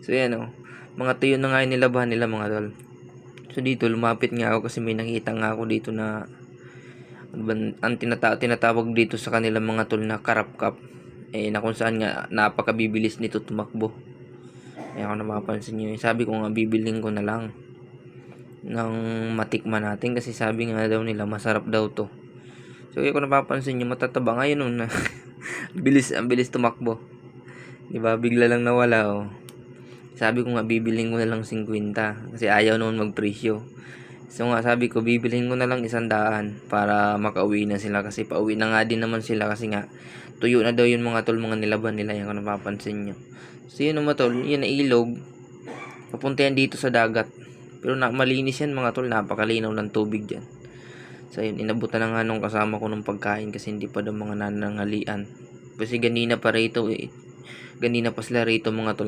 So yan mga tuyo na nga yung nilabahan nila mga tol. So dito lumapit nga ako kasi may nakita nga ako dito na ang tinatawag dito sa kanila mga tol na karapkap, na kung saan nga napakabibilis nito tumakbo. Ako napapansin nyo, sabi ko nga bibilhin ko na lang ng matikman natin kasi sabi nga daw nila masarap daw to. So ako napapansin nyo, matataba ngayon na ang bilis tumakbo, diba? Bigla lang nawala. Sabi ko nga bibilhin ko na lang 50 kasi ayaw noon magpresyo. So nga sabi ko bibilhin ko na lang 100 para makauwi na sila kasi pauwi na nga din naman sila kasi nga tuyo na daw yung mga tol, mga nilaban nila. Yan kung napapansin nyo. So yun mga tol, yun na ilog papunta yan dito sa dagat, pero malinis yan mga tol, napakalinaw ng tubig dyan. So yun, inabutan na nga nung kasama ko ng pagkain kasi hindi pa daw mga nananghalian kasi ganina pa sila rito mga tol,